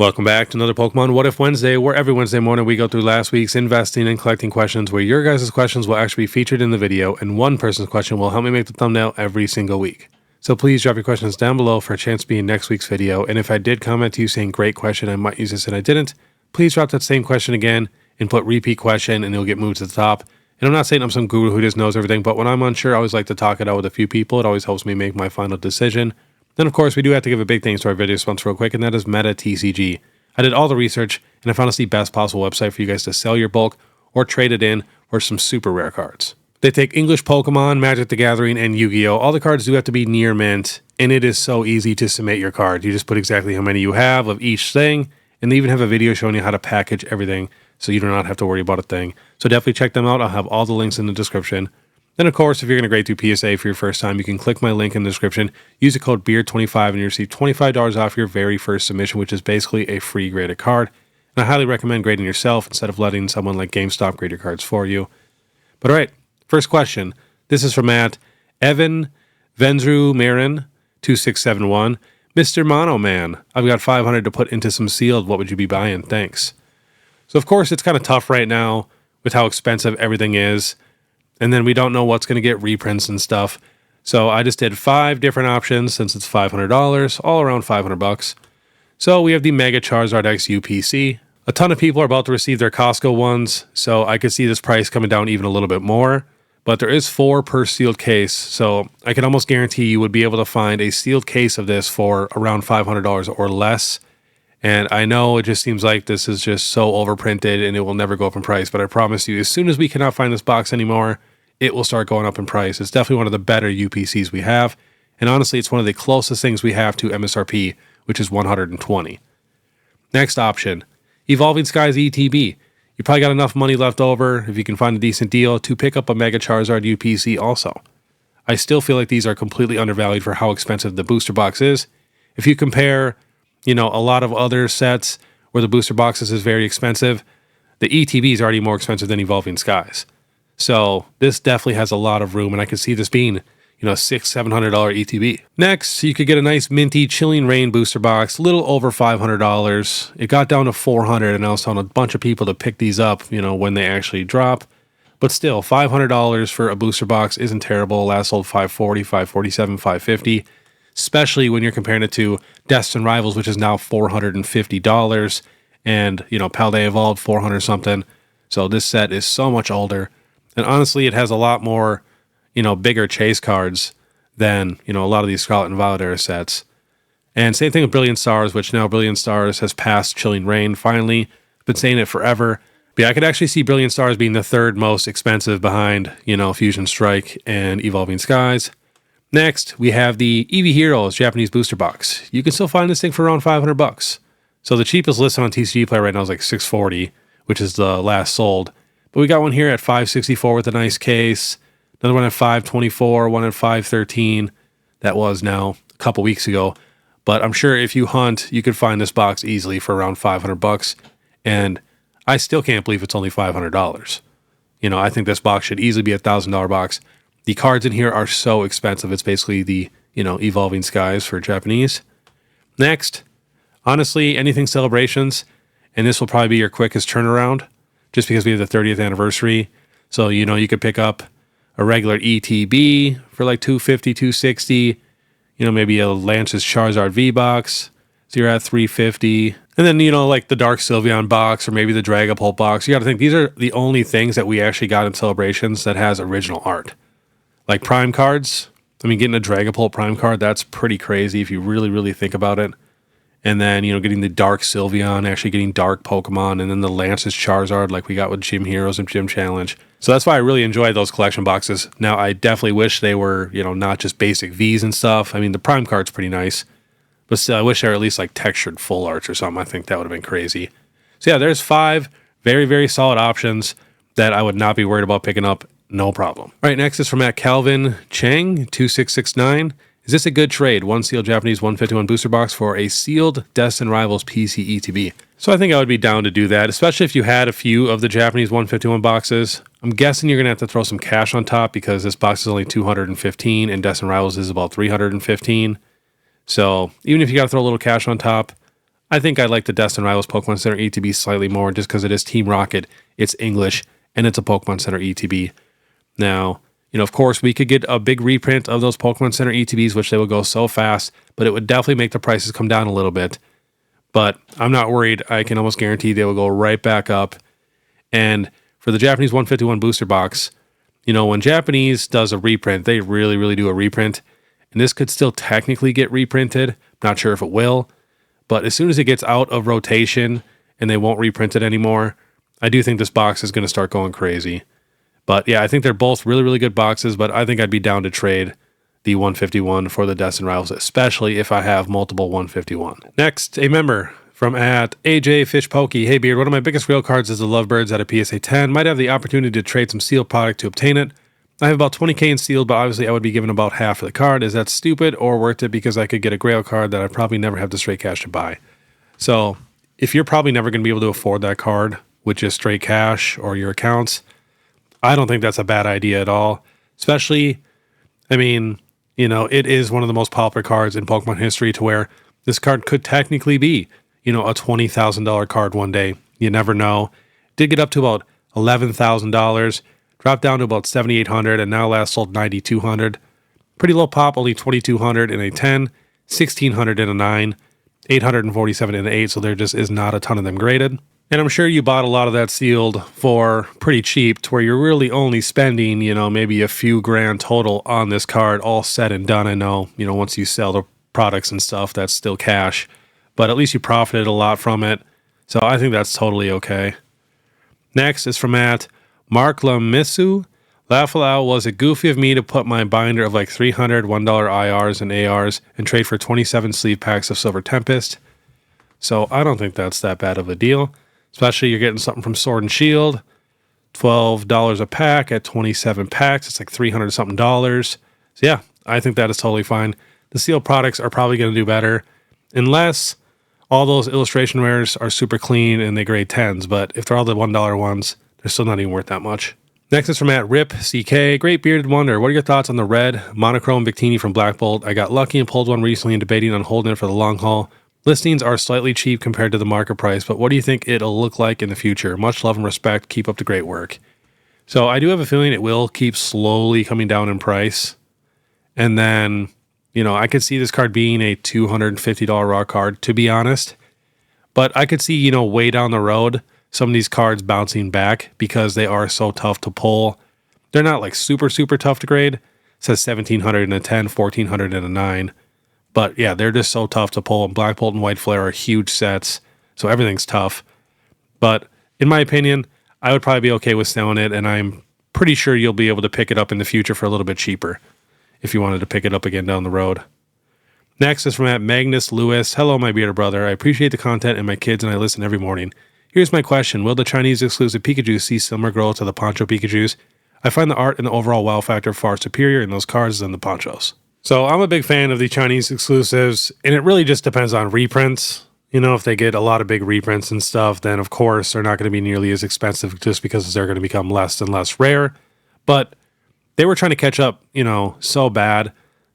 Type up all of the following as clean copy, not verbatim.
Welcome back to another Pokemon What If Wednesday, where every Wednesday morning we go through last week's investing and collecting questions, where your guys' questions will actually be featured in the video, and one person's question will help me make the thumbnail every single week. So please drop your questions down below for a chance to be in next week's video, and if I did comment to you saying great question, I might use this and I didn't, please drop that same question again and put repeat question and it'll get moved to the top. And I'm not saying I'm some guru who just knows everything, but when I'm unsure, I always like to talk it out with a few people. It always helps me make my final decision. Then, of course, we do have to give a big thanks to our video sponsor real quick, and that is Metatcg. I did all the research, and I found it's the best possible website for you guys to sell your bulk or trade it in for some super rare cards. They take English Pokemon, Magic the Gathering, and Yu-Gi-Oh! All the cards do have to be near mint, and it is so easy to submit your card. You just put exactly how many you have of each thing, and they even have a video showing you how to package everything, so you do not have to worry about a thing. So definitely check them out. I'll have all the links in the description. Then, of course, if you're going to grade through PSA for your first time, you can click my link in the description, use the code BEARD25, and you receive $25 off your very first submission, which is basically a free graded card. And I highly recommend grading yourself instead of letting someone like GameStop grade your cards for you. But all right, first question. This is from Evan Venzru Marin 2671. Mr. Mono Man, I've got 500 to put into some sealed. What would you be buying? Thanks. So, of course, it's kind of tough right now with how expensive everything is. And then we don't know what's going to get reprints and stuff. So I just did 5 different options since it's $500, all around $500. So we have the Mega Charizard X UPC. A ton of people are about to receive their Costco ones, so I could see this price coming down even a little bit more. But there is 4 per sealed case, so I can almost guarantee you would be able to find a sealed case of this for around $500 or less. And I know it just seems like this is just so overprinted and it will never go up in price, but I promise you, as soon as we cannot find this box anymore, it will start going up in price. It's definitely one of the better UPCs we have, and honestly, it's one of the closest things we have to MSRP, which is $120. Next option, Evolving Skies ETB. You probably got enough money left over, if you can find a decent deal, to pick up a Mega Charizard UPC also. I still feel like these are completely undervalued for how expensive the booster box is. If you compare, a lot of other sets where the booster boxes is very expensive, the ETB is already more expensive than Evolving Skies. So this definitely has a lot of room, and I can see this being, $600-700 ETB. Next, you could get a nice minty Chilling Rain booster box, a little over $500. It got down to $400, and I was telling a bunch of people to pick these up, when they actually drop. But still, $500 for a booster box isn't terrible. Last sold $540, $547, $550, especially when you're comparing it to Destined Rivals, which is now $450, and Paldea Evolved $400 something. So this set is so much older. And honestly, it has a lot more, bigger chase cards than, a lot of these Scarlet and Violet era sets. And same thing with Brilliant Stars, which now Brilliant Stars has passed Chilling Rain, finally. Been saying it forever. But yeah, I could actually see Brilliant Stars being the third most expensive behind, Fusion Strike and Evolving Skies. Next, we have the Eevee Heroes Japanese booster box. You can still find this thing for around $500. So the cheapest listed on TCG Player right now is like $640, which is the last sold. But we got one here at $564 with a nice case. Another one at $524, one at $513. That was now a couple weeks ago. But I'm sure if you hunt, you could find this box easily for around $500. And I still can't believe it's only $500. I think this box should easily be a $1,000 box. The cards in here are so expensive. It's basically the, Evolving Skies for Japanese. Next, honestly, anything Celebrations. And this will probably be your quickest turnaround, just because we have the 30th anniversary. So, you could pick up a regular ETB for like $250, $260, maybe a Lance's Charizard V-Box, so you're at $350. And then, like the Dark Sylveon box or maybe the Dragapult box. You got to think, these are the only things that we actually got in Celebrations that has original art. Like Prime cards, getting a Dragapult Prime card, that's pretty crazy if you really, really think about it. And then, getting the Dark Sylveon, actually getting Dark Pokemon, and then the Lance's Charizard like we got with Gym Heroes and Gym Challenge. So that's why I really enjoyed those collection boxes. Now, I definitely wish they were, not just basic Vs and stuff. The Prime card's pretty nice. But still, I wish they were at least like textured full arts or something. I think that would have been crazy. So yeah, there's 5 very, very solid options that I would not be worried about picking up. No problem. All right, next is from Calvin Chang, 2669. Is this a good trade? One sealed Japanese 151 booster box for a sealed Destined Rivals PC ETB. So I think I would be down to do that, especially if you had a few of the Japanese 151 boxes. I'm guessing you're going to have to throw some cash on top because this box is only $215 and Destined Rivals is about $315. So even if you got to throw a little cash on top, I think I like the Destin Rivals Pokemon Center ETB slightly more just because it is Team Rocket, it's English, and it's a Pokemon Center ETB. Now, of course, we could get a big reprint of those Pokemon Center ETBs, which they will go so fast, but it would definitely make the prices come down a little bit. But I'm not worried. I can almost guarantee they will go right back up. And for the Japanese 151 booster box, when Japanese does a reprint, they really, really do a reprint. And this could still technically get reprinted. Not sure if it will. But as soon as it gets out of rotation and they won't reprint it anymore, I do think this box is going to start going crazy. But yeah, I think they're both really, really good boxes, but I think I'd be down to trade the 151 for the Destin Rivals, especially if I have multiple 151. Next, a member from @AJ_FishPokey. Hey Beard, one of my biggest real cards is the Lovebirds at a PSA 10. Might have the opportunity to trade some sealed product to obtain it. I have about 20k in sealed, but obviously I would be given about half of the card. Is that stupid or worth it because I could get a grail card that I probably never have the straight cash to buy? So if you're probably never going to be able to afford that card with just straight cash or your accounts, I don't think that's a bad idea at all. Especially, it is one of the most popular cards in Pokemon history to where this card could technically be, a $20,000 card one day. You never know. Did get up to about $11,000, dropped down to about $7,800, and now last sold $9,200. Pretty low pop, only $2,200 in a 10, $1,600 in a 9, $847 in an 8, so there just is not a ton of them graded. And I'm sure you bought a lot of that sealed for pretty cheap to where you're really only spending, maybe a few grand total on this card, all said and done. I know, once you sell the products and stuff, that's still cash, but at least you profited a lot from it. So I think that's totally okay. Next is from Mark Lamisu. Laugh aloud, was it goofy of me to put my binder of like 300 $1 IRs and ARs and trade for 27 sleeve packs of Silver Tempest? So I don't think that's that bad of a deal. Especially you're getting something from Sword and Shield, $12 a pack at 27 packs. It's like $300 something. So yeah, I think that is totally fine. The sealed products are probably going to do better unless all those illustration rares are super clean and they grade 10s. But if they're all the $1 ones, they're still not even worth that much. Next is from @RipCK. Great Bearded Wonder. What are your thoughts on the red monochrome Victini from Black Bolt? I got lucky and pulled one recently and debating on holding it for the long haul. Listings are slightly cheap compared to the market price, but what do you think it'll look like in the future? Much love and respect. Keep up the great work. So I do have a feeling it will keep slowly coming down in price. And then, I could see this card being a $250 raw card, to be honest. But I could see, way down the road, some of these cards bouncing back because they are so tough to pull. They're not like super, super tough to grade. It says 1,700 in a 10, 1,400 in a 9. But yeah, they're just so tough to pull. And Black Bolt and White Flare are huge sets, so everything's tough. But in my opinion, I would probably be okay with selling it, and I'm pretty sure you'll be able to pick it up in the future for a little bit cheaper if you wanted to pick it up again down the road. Next is from Magnus Lewis. Hello, my bearded brother. I appreciate the content and my kids, and I listen every morning. Here's my question. Will the Chinese exclusive Pikachu see similar growth to the Poncho Pikachus? I find the art and the overall wow factor far superior in those cards than the Ponchos. So I'm a big fan of the Chinese exclusives, and it really just depends on reprints. If they get a lot of big reprints and stuff, then of course they're not going to be nearly as expensive just because they're going to become less and less rare. But they were trying to catch up, so bad.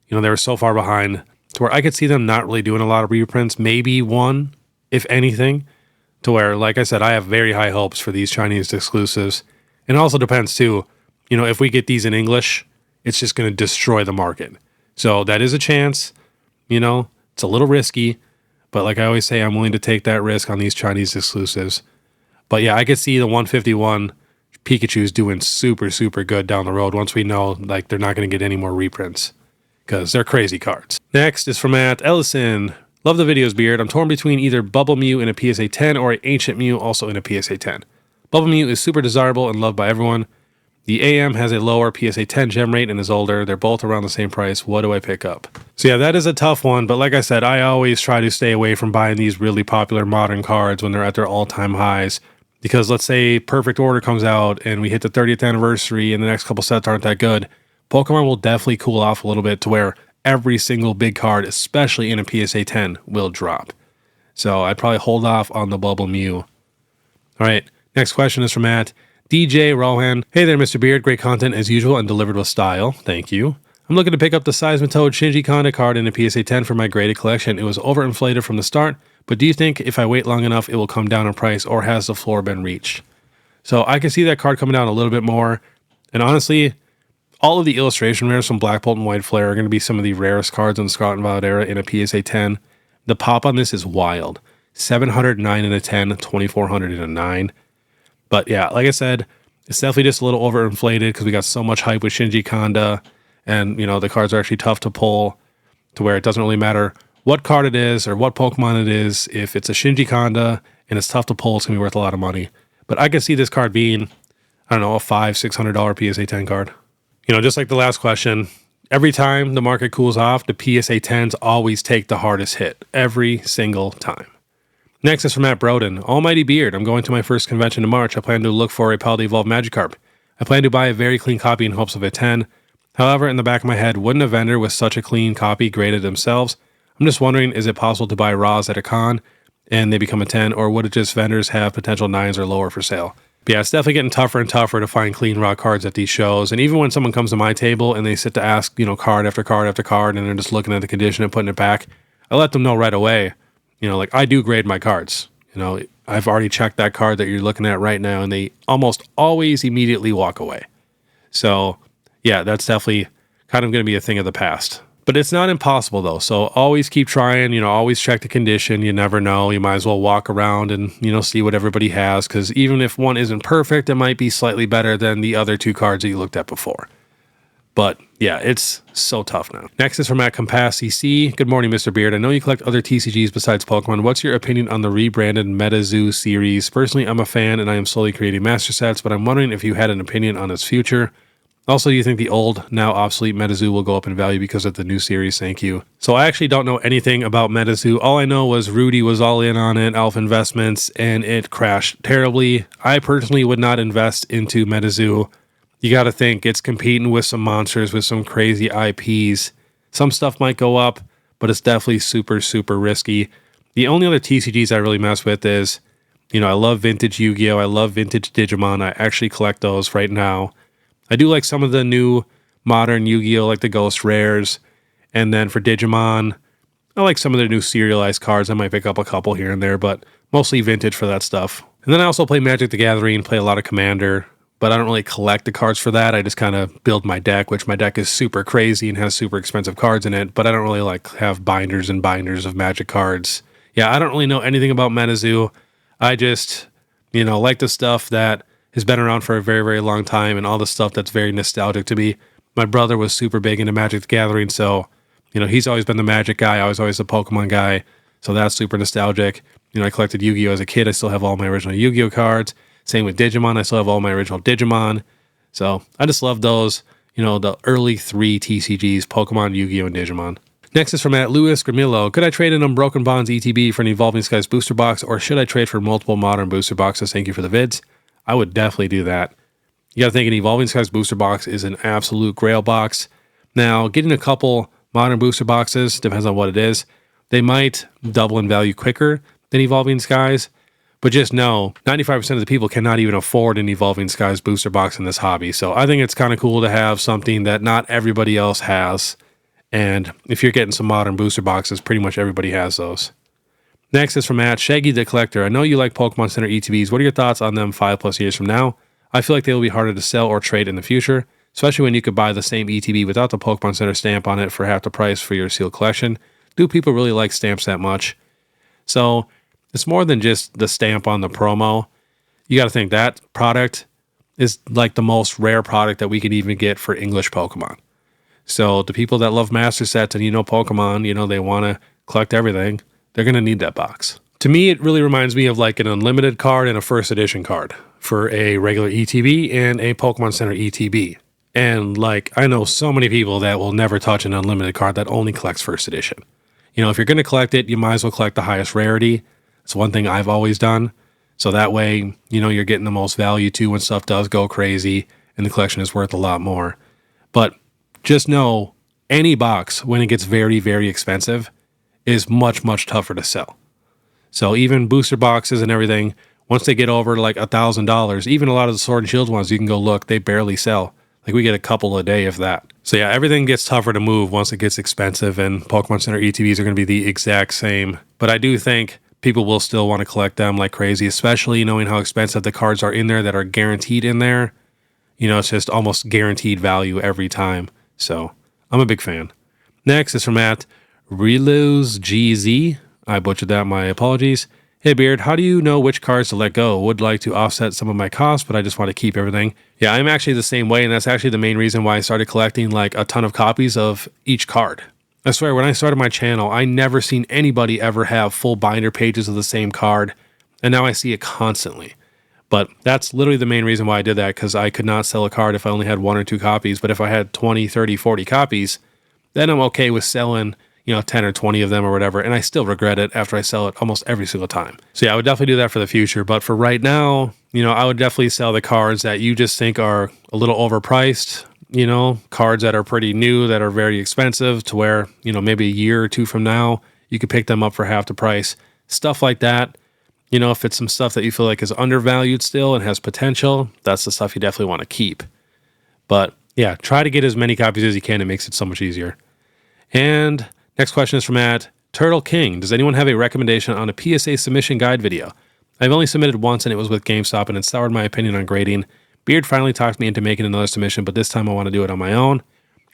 They were so far behind to where I could see them not really doing a lot of reprints, maybe one, if anything, to where, like I said, I have very high hopes for these Chinese exclusives. And it also depends too, if we get these in English, it's just going to destroy the market. So that is a chance, it's a little risky, but like I always say, I'm willing to take that risk on these Chinese exclusives. But yeah, I could see the 151 Pikachu's doing super, super good down the road once we know like they're not going to get any more reprints because they're crazy cards. Next is from @Ellison. Love the videos, Beard. I'm torn between either Bubble Mew in a PSA 10 or an Ancient Mew also in a PSA 10. Bubble Mew is super desirable and loved by everyone. The AM has a lower PSA 10 gem rate and is older. They're both around the same price. What do I pick up? So yeah, that is a tough one. But like I said, I always try to stay away from buying these really popular modern cards when they're at their all-time highs. Because let's say Perfect Order comes out and we hit the 30th anniversary and the next couple sets aren't that good. Pokemon will definitely cool off a little bit to where every single big card, especially in a PSA 10, will drop. So I'd probably hold off on the Bubble Mew. All right, next question is from DJ Rohan. Hey there, Mr. Beard. Great content as usual and delivered with style. Thank you. I'm looking to pick up the Seismitoad Shinji Kanda card in a PSA 10 for my graded collection. It was overinflated from the start, but do you think if I wait long enough, it will come down in price, or has the floor been reached? So I can see that card coming down a little bit more. And honestly, all of the illustration rares from Black Bolt and White Flare are going to be some of the rarest cards in the Scarlet and Violet era in a PSA 10. The pop on this is wild. 709 in a 10, 2400 in a 9. But yeah, like I said, it's definitely just a little overinflated because we got so much hype with Shinji Kanda, and the cards are actually tough to pull to where it doesn't really matter what card it is or what Pokemon it is. If it's a Shinji Kanda and it's tough to pull, it's going to be worth a lot of money. But I could see this card being, I don't know, a $500-$600 PSA 10 card. Just like the last question, every time the market cools off, the PSA 10s always take the hardest hit every single time. Next is from Matt Broden. Almighty Beard, I'm going to my first convention in March. I plan to look for a Paldea Evolved Magikarp. I plan to buy a very clean copy in hopes of a 10. However, in the back of my head, wouldn't a vendor with such a clean copy grade it themselves? I'm just wondering, is it possible to buy raws at a con and they become a 10, or would it just vendors have potential 9s or lower for sale? But yeah, it's definitely getting tougher and tougher to find clean raw cards at these shows. And even when someone comes to my table and they sit to ask, card after card after card, and they're just looking at the condition and putting it back, I let them know right away, like I do grade my cards. I've already checked that card that you're looking at right now, and they almost always immediately walk away. So yeah, that's definitely kind of going to be a thing of the past. But it's not impossible though. So always keep trying, always check the condition. You never know. You might as well walk around and, see what everybody has. Because even if one isn't perfect, it might be slightly better than the other two cards that you looked at before. But yeah, it's so tough now. Next is from at Compass CC. Good morning, Mr. Beard. I know you collect other TCGs besides Pokemon. What's your opinion on the rebranded Metatcg series? Personally, I'm a fan and I am slowly creating master sets, but I'm wondering if you had an opinion on its future. Also, do you think the old, now obsolete Metatcg will go up in value because of the new series? Thank you. So I actually don't know anything about Metatcg. All I know was Rudy was all in on it, Alpha Investments, and it crashed terribly. I personally would not invest into Metatcg. You got to think it's competing with some monsters, with some crazy IPs. Some stuff might go up, but it's definitely super, super risky. The only other TCGs I really mess with is, I love vintage Yu-Gi-Oh! I love vintage Digimon. I actually collect those right now. I do like some of the new modern Yu-Gi-Oh! Like the Ghost Rares. And then for Digimon, I like some of their new serialized cards. I might pick up a couple here and there, but mostly vintage for that stuff. And then I also play Magic the Gathering, play a lot of Commander, but I don't really collect the cards for that. I just kind of build my deck, which my deck is super crazy and has super expensive cards in it, but I don't really have binders and binders of Magic cards. Yeah, I don't really know anything about Metatcg. I just, like the stuff that has been around for a very, very long time and all the stuff that's very nostalgic to me. My brother was super big into Magic the Gathering, so, he's always been the Magic guy. I was always the Pokemon guy, so that's super nostalgic. I collected Yu-Gi-Oh! As a kid. I still have all my original Yu-Gi-Oh! Cards. Same with Digimon. I still have all my original Digimon. So I just love those, the early 3 TCGs, Pokemon, Yu-Gi-Oh! And Digimon. Next is from Louis Gramillo. Could I trade an Unbroken Bonds ETB for an Evolving Skies booster box, or should I trade for multiple modern booster boxes? Thank you for the vids. I would definitely do that. You got to think an Evolving Skies booster box is an absolute grail box. Now, getting a couple modern booster boxes, depends on what it is, they might double in value quicker than Evolving Skies, but just know 95% of the people cannot even afford an Evolving Skies booster box in this hobby. So I think it's kind of cool to have something that not everybody else has. And if you're getting some modern booster boxes, pretty much everybody has those. Next is from Shaggy the Collector. I know you like Pokemon Center ETBs. What are your thoughts on them 5+ years from now? I feel like they will be harder to sell or trade in the future, especially when you could buy the same ETB without the Pokemon Center stamp on it for half the price for your sealed collection. Do people really like stamps that much? So it's more than just the stamp on the promo. You got to think that product is like the most rare product that we could even get for English Pokemon. So the people that love master sets and Pokemon, they want to collect everything, they're going to need that box. To me, it really reminds me of like an unlimited card and a first edition card for a regular ETB and a Pokemon Center ETB. And I know so many people that will never touch an unlimited card that only collects first edition. If you're going to collect it, you might as well collect the highest rarity. It's one thing I've always done. So that way, you're getting the most value too when stuff does go crazy and the collection is worth a lot more. But just know any box, when it gets very, very expensive, is much, much tougher to sell. So even booster boxes and everything, once they get over $1,000, even a lot of the Sword and Shield ones, you can go look, they barely sell. We get a couple a day if that. So yeah, everything gets tougher to move once it gets expensive, and Pokemon Center ETBs are going to be the exact same. But I do think people will still want to collect them like crazy, especially knowing how expensive the cards are in there that are guaranteed in there. You know, it's just almost guaranteed value every time. So I'm a big fan. Next is from @ReloseGZ. I butchered that, my apologies. Hey Beard, how do you know which cards to let go? Would like to offset some of my costs, but I just want to keep everything. Yeah, I'm actually the same way, and that's actually the main reason why I started collecting like a ton of copies of each card. I swear, when I started my channel, I never seen anybody ever have full binder pages of the same card, and now I see it constantly. But that's literally the main reason why I did that, because I could not sell a card if I only had 1 or 2 copies, but if I had 20, 30, 40 copies, then I'm okay with selling, 10 or 20 of them or whatever, and I still regret it after I sell it almost every single time. So yeah, I would definitely do that for the future, but for right now, I would definitely sell the cards that you just think are a little overpriced, cards that are pretty new, that are very expensive to where, maybe a year or 2 from now, you could pick them up for half the price. Stuff like that. If it's some stuff that you feel like is undervalued still and has potential, that's the stuff you definitely want to keep. But yeah, try to get as many copies as you can. It makes it so much easier. And next question is from @Turtle King. Does anyone have a recommendation on a PSA submission guide video? I've only submitted once and it was with GameStop and it soured my opinion on grading. Beard finally talked me into making another submission, but this time I want to do it on my own.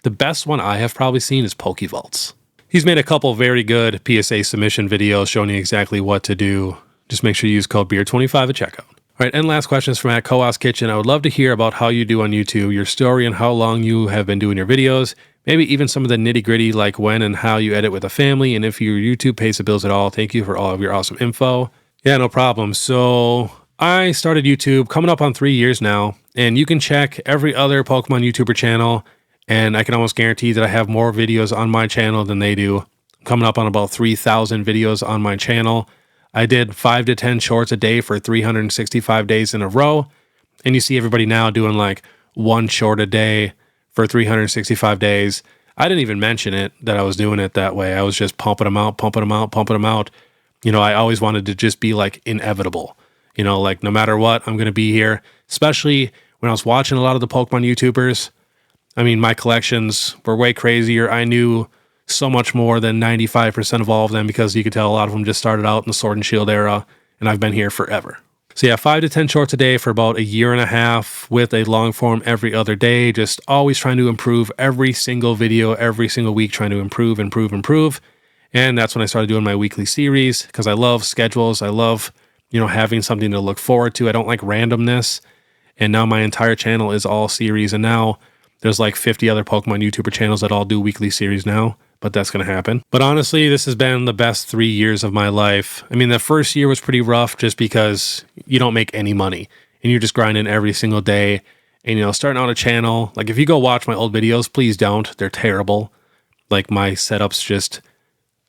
The best one I have probably seen is PokeVaults. He's made a couple very good PSA submission videos showing you exactly what to do. Just make sure you use code BEARD25 at checkout. All right, and last question is from @Koas Kitchen. I would love to hear about how you do on YouTube, your story and how long you have been doing your videos, maybe even some of the nitty gritty like when and how you edit with a family, and if your YouTube pays the bills at all. Thank you for all of your awesome info. Yeah, no problem. So I started YouTube coming up on 3 years now, and you can check every other Pokemon YouTuber channel, and I can almost guarantee that I have more videos on my channel than they do. I'm coming up on about 3,000 videos on my channel. I did 5 to 10 shorts a day for 365 days in a row. And you see everybody now doing like 1 short a day for 365 days. I didn't even mention it that I was doing it that way. I was just pumping them out, pumping them out, pumping them out. I always wanted to just be like inevitable. Like no matter what, I'm going to be here. Especially when I was watching a lot of the Pokemon YouTubers. I mean, my collections were way crazier. I knew so much more than 95% of all of them because you could tell a lot of them just started out in the Sword and Shield era, and I've been here forever. So yeah, 5 to 10 shorts a day for about a year and a half with a long form every other day, just always trying to improve every single video, every single week, trying to improve. And that's when I started doing my weekly series because I love schedules. I love, having something to look forward to. I don't like randomness. And now my entire channel is all series. And now there's like 50 other Pokemon YouTuber channels that all do weekly series now. But that's going to happen. But honestly, this has been the best 3 years of my life. I mean, the first year was pretty rough just because you don't make any money and you're just grinding every single day. And, starting out a channel, like if you go watch my old videos, please don't. They're terrible. Like my setup's just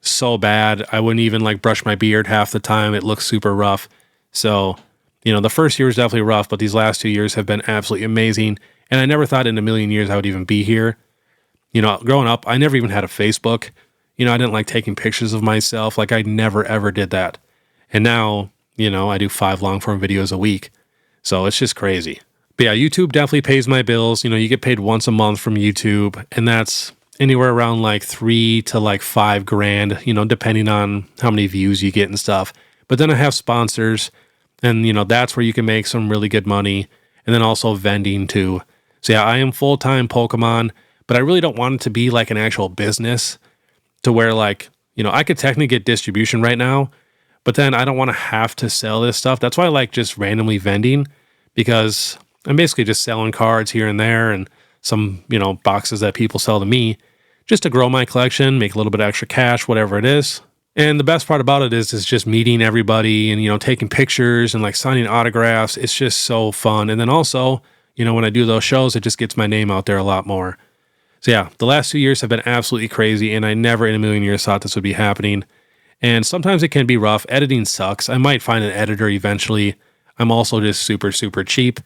so bad. I wouldn't even like brush my beard half the time. It looks super rough. So, the first year was definitely rough, but these last 2 years have been absolutely amazing. And I never thought in a million years I would even be here. Growing up, I never even had a Facebook. I didn't like taking pictures of myself. Like I never, ever did that. And now, I do 5 long form videos a week. So it's just crazy. But yeah, YouTube definitely pays my bills. You get paid once a month from YouTube, and that's anywhere around like 3 to like 5 grand, depending on how many views you get and stuff. But then I have sponsors, and that's where you can make some really good money. And then also vending too. So yeah, I am full-time Pokemon. But I really don't want it to be like an actual business to where like, I could technically get distribution right now, but then I don't want to have to sell this stuff. That's why I like just randomly vending because I'm basically just selling cards here and there and some, boxes that people sell to me just to grow my collection, make a little bit of extra cash, whatever it is. And the best part about it is just meeting everybody and, taking pictures and like signing autographs. It's just so fun. And then also, when I do those shows, it just gets my name out there a lot more. So yeah, the last 2 years have been absolutely crazy, and I never in a million years thought this would be happening. And sometimes it can be rough. Editing sucks. I might find an editor eventually. I'm also just super, super cheap,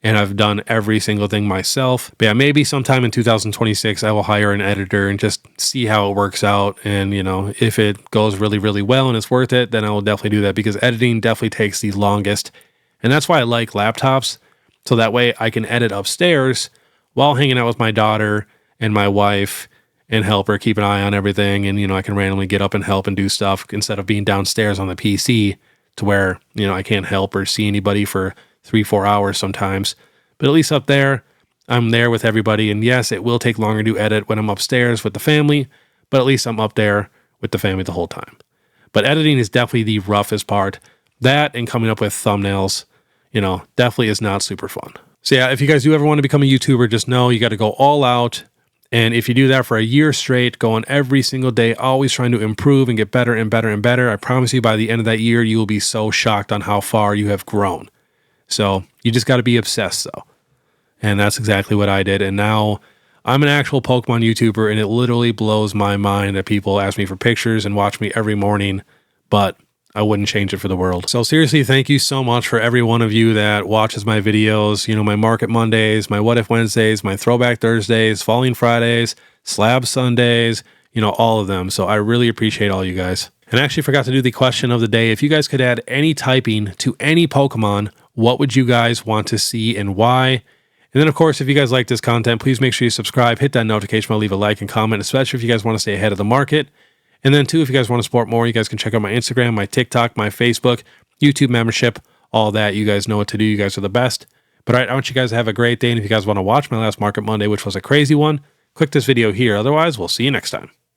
and I've done every single thing myself. But yeah, maybe sometime in 2026, I will hire an editor and just see how it works out. And, if it goes really, really well and it's worth it, then I will definitely do that because editing definitely takes the longest. And that's why I like laptops. So that way I can edit upstairs while hanging out with my daughter and my wife and help her keep an eye on everything. And, I can randomly get up and help and do stuff instead of being downstairs on the PC to where, I can't help or see anybody for 3-4 hours sometimes. But at least up there, I'm there with everybody. And yes, it will take longer to edit when I'm upstairs with the family, but at least I'm up there with the family the whole time. But editing is definitely the roughest part. That and coming up with thumbnails, definitely is not super fun. So yeah, if you guys do ever want to become a YouTuber, just know you got to go all out. And if you do that for a year straight, going every single day, always trying to improve and get better and better and better, I promise you by the end of that year, you will be so shocked on how far you have grown. So you just got to be obsessed though. And that's exactly what I did. And now I'm an actual Pokemon YouTuber, and it literally blows my mind that people ask me for pictures and watch me every morning, but I wouldn't change it for the world. So seriously, thank you so much for every one of you that watches my videos, my Market Mondays, my What If Wednesdays, my Throwback Thursdays, Falling Fridays, Slab Sundays, all of them. So I really appreciate all you guys. And I actually forgot to do the question of the day. If you guys could add any typing to any Pokemon, what would you guys want to see and why? And then, of course, if you guys like this content, please make sure you subscribe, hit that notification bell, leave a like and comment, especially if you guys want to stay ahead of the market. And then, too, if you guys want to support more, you guys can check out my Instagram, my TikTok, my Facebook, YouTube membership, all that. You guys know what to do. You guys are the best. But all right, I want you guys to have a great day. And if you guys want to watch my last Market Monday, which was a crazy one, click this video here. Otherwise, we'll see you next time.